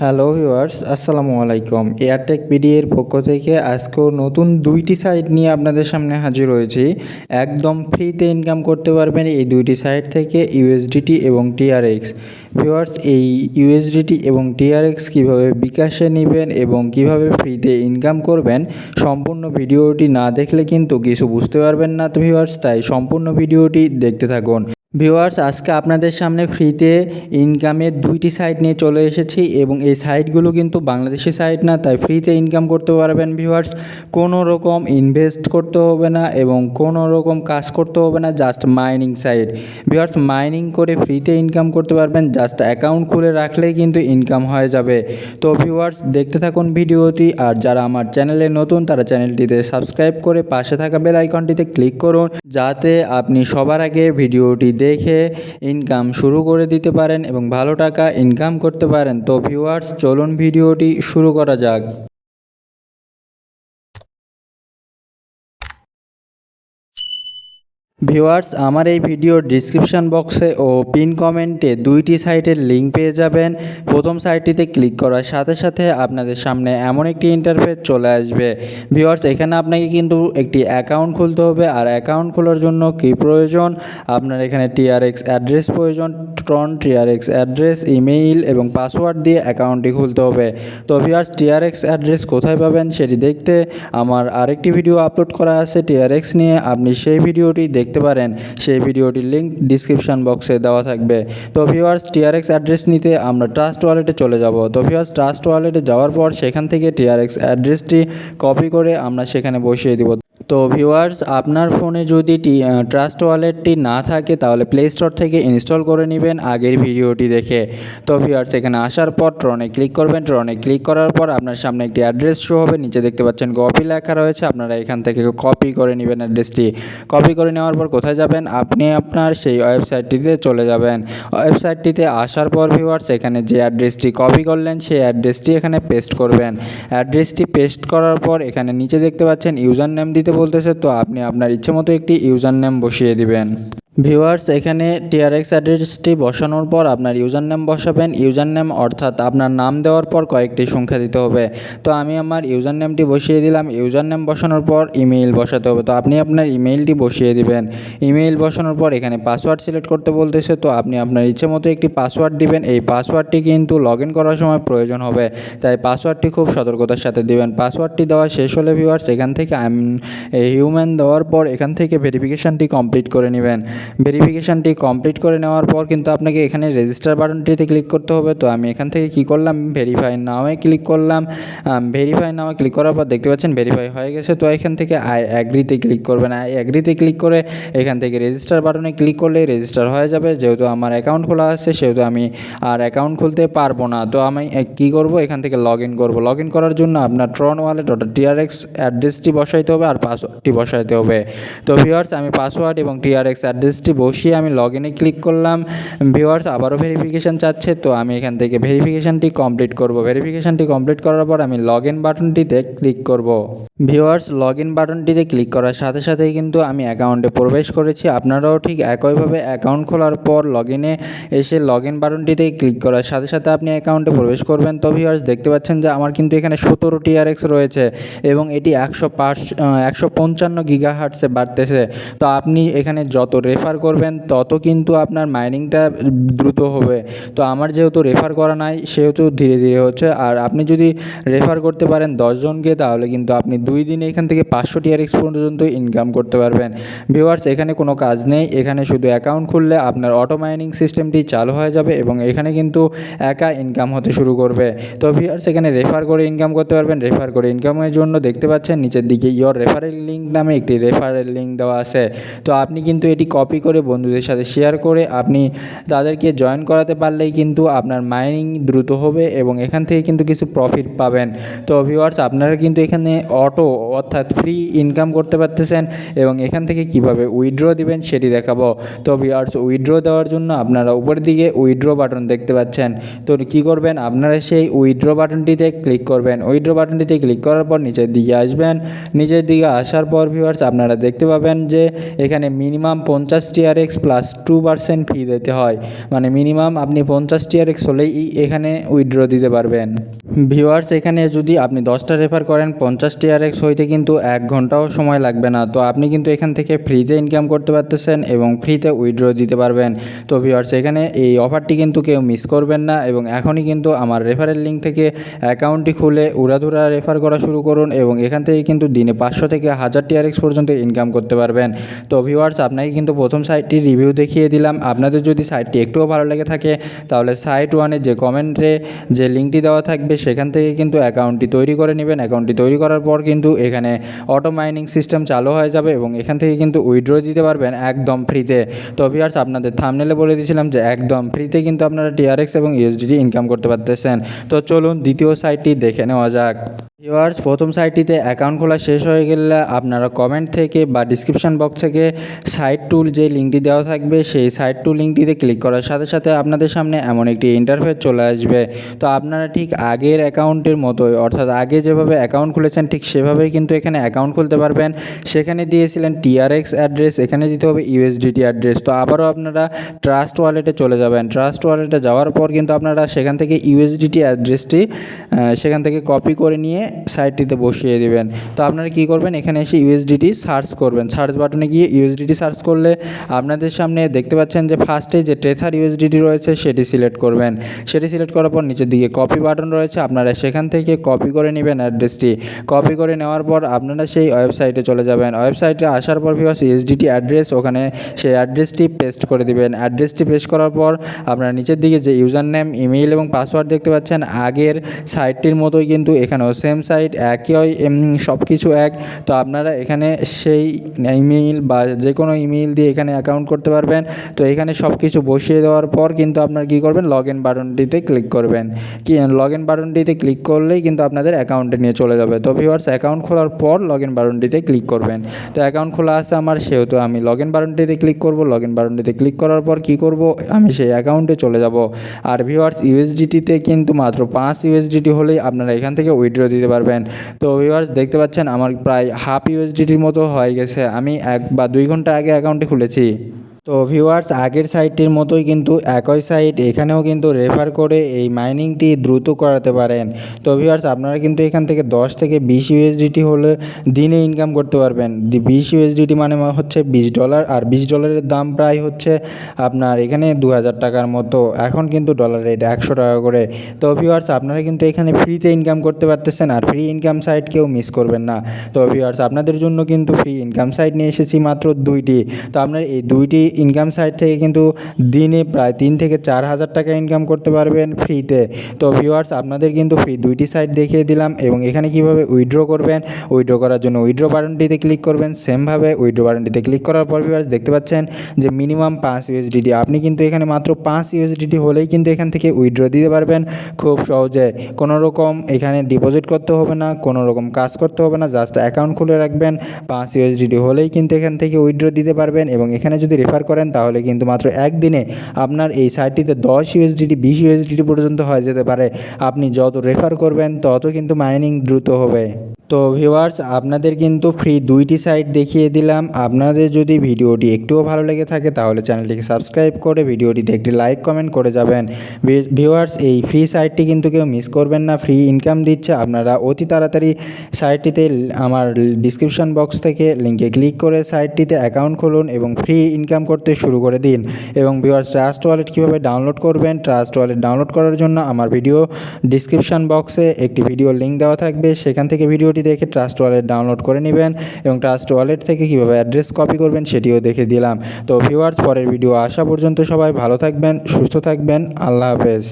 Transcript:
Hello viewers, আসসালামু আলাইকুম। এয়ারটেক BD এর পক্ষ থেকে আজকেও নতুন দুইটি সাইট নিয়ে আপনাদের সামনে হাজির হয়েছি। একদম ফ্রিতে ইনকাম করতে পারবেন এই দুইটি সাইট থেকে ইউএসডিটি এবং টিআরএক্স। ভিউয়ার্স, এই ইউএসডিটি এবং টিআরএক্স কীভাবে বিকাশে নেবেন এবং কিভাবে ফ্রিতে ইনকাম করবেন, সম্পূর্ণ ভিডিওটি না দেখলে কিন্তু কিছু বুঝতে পারবেন না। তো ভিউয়ার্স, তাই সম্পূর্ণ ভিডিওটি দেখতে থাকুন। ভিউয়ার্স, আজকে আপনাদের সামনে ফ্রিতে ইনকামের দুইটি সাইট নিয়ে চলে এসেছি এবং এই সাইটগুলো কিন্তু বাংলাদেশি সাইট না, তাই ফ্রিতে ইনকাম করতে পারবেন। ভিউয়ার্স, কোনো রকম ইনভেস্ট করতে হবে না এবং কোনো রকম কাজ করতে হবে না, just mining site. Viewers, mining করে ফ্রিতে ইনকাম করতে পারবেন, জাস্ট অ্যাকাউন্ট খুলে রাখলেই কিন্তু ইনকাম হয়ে যাবে। তো ভিউয়ার্স, দেখতে থাকুন ভিডিওটি। আর যারা আমার চ্যানেলে নতুন তারা চ্যানেলটিতে সাবস্ক্রাইব করে পাশে থাকা বেল আইকনটিতে ক্লিক করুন, যাতে আপনি সবার আগে ভিডিওটি দেখে ইনকাম শুরু করে দিতে পারেন এবং ভালো টাকা ইনকাম করতে পারেন। তো ভিউয়ার্স, চলুন ভিডিওটি শুরু করা যাক। ভিউয়ার্স, আমার এই ভিডিওর ডিসক্রিপশান বক্সে ও পিন কমেন্টে দুইটি সাইটের লিঙ্ক পেয়ে যাবেন। প্রথম সাইটটিতে ক্লিক করার সাথে সাথে আপনাদের সামনে এমন একটি ইন্টারফেস চলে আসবে। ভিউয়ার্স, এখানে আপনাকে কিন্তু একটি অ্যাকাউন্ট খুলতে হবে। আর অ্যাকাউন্ট খোলার জন্য কী প্রয়োজন, আপনার এখানে টিআরএক্স অ্যাড্রেস প্রয়োজন। ট্রন টিআরএক্স অ্যাড্রেস, ইমেইল এবং পাসওয়ার্ড দিয়ে অ্যাকাউন্টটি খুলতে হবে। তো ভিউয়ার্স, টিআরএক্স অ্যাড্রেস কোথায় পাবেন সেটি দেখতে আমার আরেকটি ভিডিও আপলোড করা আছে টিআরএক্স নিয়ে, আপনি সেই ভিডিওটি দেখতে পারেন। সেই ভিডিওটির লিঙ্ক ডিসক্রিপশন বক্সে দেওয়া থাকবে। তো ভিউয়ার্স, টিআরএক্স অ্যাড্রেস নিতে আমরা ট্রাস্ট ওয়ালেটে চলে যাব। তো ভিউয়ার্স, ট্রাস্ট ওয়ালেটে যাওয়ার পর সেখান থেকে টিআরএক্স অ্যাড্রেসটি কপি করে আমরা সেখানে বসিয়ে দিব। তো ভিউয়ার্স, আপনার ফোনে যদি ট্রাস্ট ওয়ালেটটি না থাকে তাহলে প্লে স্টোর থেকে ইনস্টল করে নেবেন আগের ভিডিওটি দেখে। তো ভিউয়ার্স, এখানে আসার পর ট্রনে ক্লিক করবেন। ট্রনে ক্লিক করার পর আপনার সামনে একটি অ্যাড্রেস শো হবে, নিচে দেখতে পাচ্ছেন কপি লেখা রয়েছে। আপনারা এখান থেকে কপি করে নেবেন অ্যাড্রেসটি। কপি করে নেওয়ার পর কোথায় যাবেন, আপনি আপনার সেই ওয়েবসাইটটিতে চলে যাবেন। ওয়েবসাইটটিতে আসার পর ভিউয়ার্স, এখানে যে অ্যাড্রেসটি কপি করলেন সেই অ্যাড্রেসটি এখানে পেস্ট করবেন। অ্যাড্রেসটি পেস্ট করার পর এখানে নিচে দেখতে পাচ্ছেন ইউজার নেম দিতে বলতেছে, তো আপনি আপনার ইচ্ছে মতো একটি ইউজার নেম বসিয়ে দিবেন। ভিউয়ার্স, এখানে টিআরএক্স অ্যাড্রেসটি বসানোর পর আপনার ইউজার নেম বসাবেন। ইউজার নেম অর্থাৎ আপনার নাম দেওয়ার পর কয়েকটি সংখ্যা দিতে হবে। তো আমি আমার ইউজার নেমটি বসিয়ে দিলাম। ইউজার নেম বসানোর পর ইমেইল বসাতে হবে, তো আপনি আপনার ইমেইলটি বসিয়ে দিবেন। ইমেইল বসানোর পর এখানে পাসওয়ার্ড সিলেক্ট করতে বলতেছে, তো আপনি আপনার ইচ্ছে মতো একটি পাসওয়ার্ড দিবেন। এই পাসওয়ার্ডটি কিন্তু লগ ইন করার সময় প্রয়োজন হবে, তাই পাসওয়ার্ডটি খুব সতর্কতার সাথে দিবেন। পাসওয়ার্ডটি দেওয়া শেষ হলে ভিউয়ার্স, এখান থেকে হিউম্যান দেওয়ার পর এখান থেকে ভেরিফিকেশানটি কমপ্লিট করে নেবেন। ভেরিফিকেশানটি কমপ্লিট করে নেওয়ার পর কিন্তু আপনাকে এখানে রেজিস্টার বাটনটিতে ক্লিক করতে হবে। তো আমি এখান থেকে কি করলাম, ভেরিফাই নাওয়ে ক্লিক করলাম। ভেরিফাই নাওয়ে ক্লিক করার পর দেখতে পাচ্ছেন ভেরিফাই হয়ে গেছে। তো এখান থেকে আই অ্যাগ্রিতে ক্লিক করবেন। আই অ্যাগ্রিতে ক্লিক করে এখান থেকে রেজিস্টার বাটনে ক্লিক করলেই রেজিস্টার হয়ে যাবে। যেহেতু আমার অ্যাকাউন্ট খোলা আছে সেহেতু আমি আর অ্যাকাউন্ট খুলতে পারবো না। তো আমি কী করবো, এখান থেকে লগ ইন করবো। লগ ইন করার জন্য আপনার ট্রন ওয়ালেট অর্থাৎ টিআরএক্স অ্যাড্রেসটি বসাইতে হবে আর পাসওয়ার্ডটি বসাইতে হবে। তো ভিউয়ার্স, আমি পাসওয়ার্ড এবং টিআরএক্স অ্যাড্রেসটি বসিয়ে আমি লগ ইনে ক্লিক করলাম। ভিউয়ার্স, আবারও ভেরিফিকেশান চাচ্ছে, তো আমি এখান থেকে ভেরিফিকেশানটি কমপ্লিট করব। ভেরিফিকেশানটি কমপ্লিট করার পর আমি লগ ইন বাটনটিতে ক্লিক করব। ভিউয়ার্স, লগ ইন বাটনটিতে ক্লিক করার সাথে সাথেই কিন্তু আমি অ্যাকাউন্টে প্রবেশ করেছি। আপনারাও ঠিক একইভাবে অ্যাকাউন্ট খোলার পর লগ ইনে এসে লগ ইন বাটনটিতে ক্লিক করার সাথে সাথে আপনি অ্যাকাউন্টে প্রবেশ করবেন। তো ভিউয়ার্স, দেখতে পাচ্ছেন যে আমার কিন্তু এখানে 17 টিআরএক্স রয়েছে এবং এটি 155 গিগাহার্টসে বাড়তেছে। তো আপনি এখানে যত রেফার করবেন তত কিন্তু আপনার মাইনিংটা দ্রুত হবে। তো আমার যেহেতু রেফার করা নাই সেহেতু ধীরে ধীরে হচ্ছে। আর আপনি যদি রেফার করতে পারেন 10 জনকে, তাহলে কিন্তু আপনি 2 দিনে এখান থেকে 500 টিআরএক্স পর্যন্ত ইনকাম করতে পারবেন। ভিউয়ার্স, এখানে কোনো কাজ নেই, এখানে শুধু অ্যাকাউন্ট খুললে আপনার অটো মাইনিং সিস্টেমটি চালু হয়ে যাবে এবং এখানে কিন্তু একা ইনকাম হতে শুরু করবে। তো ভিউয়ার্স, এখানে রেফার করে ইনকাম করতে পারবেন। রেফার করে ইনকামের জন্য দেখতে পাচ্ছেন নিচের দিকে ইয়োর রেফারেল লিঙ্ক নামে একটি রেফারেল লিঙ্ক দেওয়া আছে। তো আপনি কিন্তু এটি কপি করে বন্ধুদের সাথে শেয়ার করে আপনি তাদেরকে জয়েন করাতে পারলেই কিন্তু আপনার মাইনিং দ্রুত হবে এবং এখান থেকে কিন্তু কিছু প্রফিট পাবেন। তো ভিউয়ার্স, আপনারা কিন্তু এখানে অটো অর্থাৎ ফ্রি ইনকাম করতে পারতেছেন এবং এখান থেকে কিভাবে উইথড্র দিবেন সেটি দেখাবো। তো ভিউয়ার্স, উইথড্র দেওয়ার জন্য আপনারা উপরের দিকে উইথড্র বাটন দেখতে পাচ্ছেন। তো কী করবেন, আপনারা সেই উইথড্র বাটনটিতে ক্লিক করবেন। উইথড্র বাটনটিতে ক্লিক করার পর নিচের দিকে আসবেন। নিচের দিকে আসার পর ভিউয়ার্স, আপনারা দেখতে পাবেন যে এখানে মিনিমাম 50 50 TRX প্লাস 2% ফি দিতে হয়, মানে মিনিমাম আপনি 50 TRX হলেই এখানে উইথড্র দিতে পারবেন। ভিউয়ার্স, এখানে যদি আপনি 10টা রেফার করেন 50 TRX হইতে কিন্তু 1 ঘন্টাও সময় লাগবে না। তো আপনি কিন্তু এখান থেকে ফ্রিতে ইনকাম করতে পারতেছেন এবং ফ্রিতে উইথড্র দিতে পারবেন। তো ভিউয়ার্স, এখানে এই অফারটি কিন্তু কেউ মিস করবেন না এবং এখনই কিন্তু আমার রেফারেল লিঙ্ক থেকে অ্যাকাউন্টটি খুলে উড়াধুরা রেফার করা শুরু করুন এবং এখান থেকে কিন্তু দিনে 500 থেকে 1000 TRX পর্যন্ত ইনকাম করতে পারবেন। তো ভিউয়ার্স, আপনাকে কিন্তু প্রথম সাইটটির রিভিউ দেখিয়ে দিলাম। আপনাদের যদি সাইটটি একটুও ভালো লেগে থাকে তাহলে সাইট ওয়ানে যে কমেন্টে যে লিঙ্কটি দেওয়া থাকবে সেখান থেকে কিন্তু অ্যাকাউন্টটি তৈরি করে নেবেন। অ্যাকাউন্টটি তৈরি করার পর কিন্তু এখানে অটো মাইনিং সিস্টেম চালু হয়ে যাবে এবং এখান থেকে কিন্তু উইথড্র দিতে পারবেন একদম ফ্রিতে। তো ভিউয়ার্স, আপনাদের থাম্বনেলে বলে দিয়েছিলাম যে একদম ফ্রিতে কিন্তু আপনারা TRX এবং USDT ইনকাম করতে পারতেছেন। তো চলুন দ্বিতীয় সাইটটি দেখে নেওয়া যাক। ভিউয়ার্স, প্রথম সাইটটিতে অ্যাকাউন্ট খোলা শেষ হয়ে গেলে আপনারা কমেন্ট থেকে বা ডিসক্রিপশন বক্স থেকে সাইট টুল যে লিঙ্কটি দেওয়া থাকবে সেই সাইট টুল লিঙ্কটিতে ক্লিক করার সাথে সাথে আপনাদের সামনে এমন একটি ইন্টারফেস চলে আসবে। তো আপনারা ঠিক আগের অ্যাকাউন্টের মতোই, অর্থাৎ আগে যেভাবে অ্যাকাউন্ট খুলেছেন ঠিক সেভাবেই কিন্তু এখানে অ্যাকাউন্ট খুলতে পারবেন। সেখানে দিয়েছিলেন TRX অ্যাড্রেস, এখানে দিতে হবে USDT অ্যাড্রেস। তো আবারও আপনারা ট্রাস্ট ওয়ালেটে চলে যাবেন। ট্রাস্ট ওয়ালেটে যাওয়ার পর কিন্তু আপনারা সেখান থেকে USDT অ্যাড্রেসটি সেখান থেকে কপি করে নিয়ে সাইটটিতে বসিয়ে দেবেন। তো আপনারা কী করবেন, এখানে এসে USDT সার্চ করবেন। সার্চ বাটনে গিয়ে USDT সার্চ করলে আপনাদের সামনে দেখতে পাচ্ছেন যে ফার্স্টে যে ট্রেথার USDT রয়েছে সেটি সিলেক্ট করবেন। সেটি সিলেক্ট করার পর নিচের দিকে কপি বাটন রয়েছে, আপনারা সেখান থেকে কপি করে নেবেন অ্যাড্রেসটি। কপি করে নেওয়ার পর আপনারা সেই ওয়েবসাইটে চলে যাবেন। ওয়েবসাইটে আসার পর ভিউয়ার্স USDT অ্যাড্রেস, ওখানে সেই অ্যাড্রেসটি পেস্ট করে দিবেন। অ্যাড্রেসটি পেস্ট করার পর আপনারা নিচের দিকে যে ইউজার নেম, ইমেইল এবং পাসওয়ার্ড দেখতে পাচ্ছেন আগের সাইটটির মতোই কিন্তু এখানেও সেম সাইট, একই সব কিছু এক। তো আপনারা এখানে সেই ইমেইল বা যে কোনো ইমেইল দিয়ে এখানে অ্যাকাউন্ট করতে পারবেন। তো এখানে সব কিছু বসিয়ে দেওয়ার পর কিন্তু আপনারা কী করবেন, লগ ইন বাটনটিতে ক্লিক করবেন। লগ ইন বাটনটিতে ক্লিক করলেই কিন্তু আপনাদের অ্যাকাউন্টে নিয়ে চলে যাবে। তো ভিউয়ার্স, অ্যাকাউন্ট খোলার পর লগ ইন বাটনটিতে ক্লিক করবেন। তো অ্যাকাউন্ট খোলা আছে আমার, সেহেতু আমি লগ ইন বাটনটিতে ক্লিক করব। লগ ইন বাটনটিতে ক্লিক করার পর কী করব, আমি সেই অ্যাকাউন্টে চলে যাব। আর ভিউয়ার্স, USDTতে কিন্তু মাত্র 5 USDT হলেই আপনারা এখান থেকে উইথড্র দিতে পারবেন। তো ভিউয়ার্স, দেখতে পাচ্ছেন আমার প্রায় হাফ USDTর মতো হয়ে গেছে। আমি 1 বা 2 ঘন্টা আগে অ্যাকাউন্টটি খুলেছি। তো ভিউয়ার্স, আগের সাইটটির মতোই কিন্তু একই সাইট, এখানেও কিন্তু রেফার করে এই মাইনিংটি দ্রুত করাতে পারেন। তো ভিউয়ার্স, আপনারা কিন্তু এখান থেকে 10 থেকে 20 USDT হলে দিনে ইনকাম করতে পারবেন। 20 USDT মানে হচ্ছে $20, আর $20 দাম প্রায় হচ্ছে আপনার এখানে 2000 টাকার মতো। এখন কিন্তু ডলার রেট 100 টাকা করে। তো ভিউয়ার্স, আপনারা কিন্তু এখানে ফ্রিতে ইনকাম করতে পারতেছেন, আর ফ্রি ইনকাম সাইট কেউ মিস করবেন না। তো ভিউয়ার্স, আপনাদের জন্য কিন্তু ফ্রি ইনকাম সাইট নিয়ে এসেছি মাত্র 2টি। তো আপনারা এই 2টি ইনকাম সাইট থেকে কিন্তু দিনে প্রায় 3 থেকে 4000 টাকা ইনকাম করতে পারবেন ফ্রিতে। তো ভিউয়ার্স, আপনাদের কিন্তু ফ্রি 2টি সাইট দেখিয়ে দিলাম এবং এখানে কিভাবে উইথড্র করবেন। উইথড্র করার জন্য উইথড্র বাটনটিতে ক্লিক করবেন। সেমভাবে উইথড্র বাটনটিতে ক্লিক করার পর ভিউয়ার্স দেখতে পাচ্ছেন যে মিনিমাম 5 USDT। আপনি কিন্তু এখানে মাত্র 5 USDT হলেই কিন্তু এখান থেকে উইথড্র দিতে পারবেন খুব সহজে। কোনো রকম এখানে ডিপোজিট করতে হবে না, কোনো রকম কাজ করতে হবে না, জাস্ট অ্যাকাউন্ট খুলে রাখবেন। 5 USDT হলেই কিন্তু এখান থেকে উইথড্র দিতে পারবেন এবং এখানে যদি রেফার করেন তাহলে কিন্তু মাত্র একদিনে আপনার এই সাইটটিতে 10 USDT 20 USDT পর্যন্ত হয়ে যেতে পারে। আপনি যত রেফার করবেন তত কিন্তু মাইনিং দ্রুত হবে। তো ভিউয়ার্স, আপনাদের কিন্তু ফ্রি 2টি সাইট দেখিয়ে দিলাম। আপনাদের যদি ভিডিওটি একটুও ভালো লেগে থাকে তাহলে চ্যানেলটিকে সাবস্ক্রাইব করে ভিডিওটিতে একটি লাইক কমেন্ট করে যাবেন। ভিউয়ার্স, এই ফ্রি সাইটটি কিন্তু কেউ মিস করবেন না, ফ্রি ইনকাম দিচ্ছে। আপনারা অতি তাড়াতাড়ি সাইটটিতে আমার ডিসক্রিপশন বক্স থেকে লিঙ্কে ক্লিক করে সাইটটিতে অ্যাকাউন্ট খুলুন এবং ফ্রি ইনকাম করতে শুরু করে দিন। এবং ভিউয়ার্স, ট্রাস্ট ওয়ালেট কীভাবে ডাউনলোড করবেন, ট্রাস্ট ওয়ালেট ডাউনলোড করার জন্য আমার ভিডিও ডিসক্রিপশন বক্সে একটি ভিডিও লিঙ্ক দেওয়া থাকবে, সেখান থেকে ভিডিওটি দেখে ট্রাস্ট ওয়ালেট ডাউনলোড করে নেবেন এবং ট্রাস্ট ওয়ালেট থেকে কীভাবে অ্যাড্রেস কপি করবেন সেটিও দেখে দিলাম। তো ভিউয়ার্স, পরের ভিডিও আসা পর্যন্ত সবাই ভালো থাকবেন, সুস্থ থাকবেন। আল্লাহ হাফেজ।